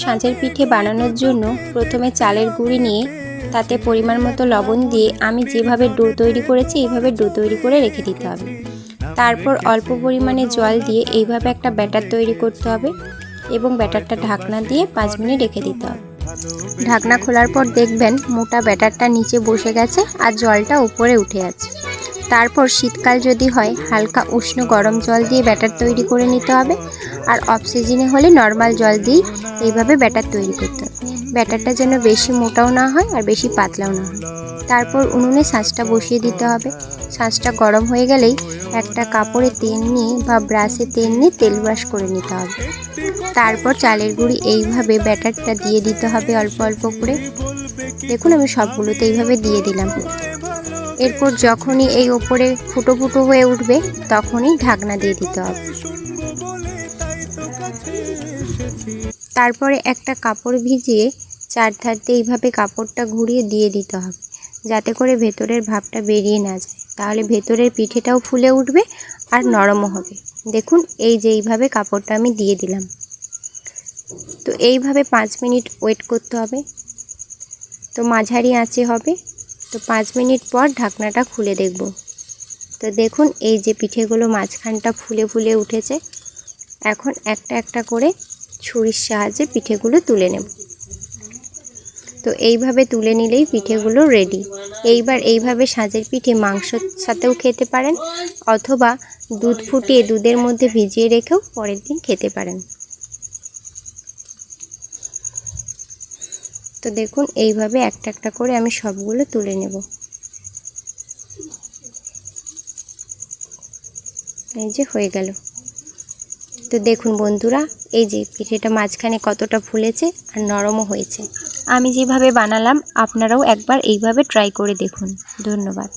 সাঁচের পিঠে বানানোর জন্য প্রথমে চালের গুঁড়ি নিয়ে তাতে পরিমাণ মতো লবণ দিয়ে আমি যেভাবে ডো তৈরি করেছি এইভাবে ডো তৈরি করে রেখে দিতে হবে। তারপর অল্প পরিমাণে জল দিয়ে এইভাবে একটা ব্যাটার তৈরি করতে হবে এবং ব্যাটারটা ঢাকনা দিয়ে 5 মিনিট রেখে দিতে হবে। ঢাকনা খোলার পর দেখবেন মোটা ব্যাটারটা নিচে বসে গেছে আর জলটা উপরে উঠে আছে। তারপর শীতকাল যদি হয় হালকা উষ্ণ গরম জল দিয়ে ব্যাটার তৈরি করে নিতে হবে, আর অফ সিজনে হলে নর্মাল জল দিয়েই এইভাবে ব্যাটার তৈরি করতে হবে। ব্যাটারটা যেন বেশি মোটাও না হয় আর বেশি পাতলাও না হয়। তারপর উনুনে ছাঁচটা বসিয়ে দিতে হবে। ছাঁচটা গরম হয়ে গেলেই একটা কাপড়ে তেল নিয়ে বা ব্রাশে তেল নিয়ে তেল ব্রাশ করে নিতে হবে। তারপর চালের গুঁড়ি এইভাবে ব্যাটারটা দিয়ে দিতে হবে অল্প অল্প করে। দেখুন আমি সবগুলোতে এইভাবে দিয়ে দিলাম। এরপর যখনই এই ওপরে ফুটো ফুটো হয়ে উঠবে তখনই ঢাকনা দিয়ে দিতে হবে। তারপরে একটা কাপড় ভিজিয়ে চারধার দিয়ে এইভাবে কাপড়টা ঘুরিয়ে দিয়ে দিতে হবে, যাতে করে ভেতরের ভাপটা বেরিয়ে না যায়। তাহলে ভেতরের পিঠেটাও ফুলে উঠবে আর নরমও হবে। দেখুন এই যে এইভাবে কাপড়টা আমি দিয়ে দিলাম। তো এইভাবে 5 মিনিট ওয়েট করতে হবে। তো মাঝারি আঁচে হবে। তো 5 মিনিট পর ঢাকনাটা খুলে দেখব। তো দেখুন এই যে পিঠেগুলো মাঝখানটা ফুলে ফুলে উঠেছে। এখন একটা একটা করে ছুরির সাহায্যে পিঠেগুলো তুলে নেব। তো এইভাবে তুলে নিলেই পিঠেগুলো রেডি। এইবার এইভাবে সাঁচের পিঠে মাংসর সাথেও খেতে পারেন, অথবা দুধ ফুটিয়ে দুধের মধ্যে ভিজিয়ে রেখেও পরের দিন খেতে পারেন। তো দেখুন এইভাবে একটা একটা করে আমি সবগুলো তুলে নেব। এই যে হয়ে গেল। তো দেখুন বন্ধুরা, এই যে পিঠেটা মাঝখানে কতটা ফুলেছে আর নরমও হয়েছে। আমি যেভাবে বানালাম আপনারাও একবার এইভাবে ট্রাই করে দেখুন। ধন্যবাদ।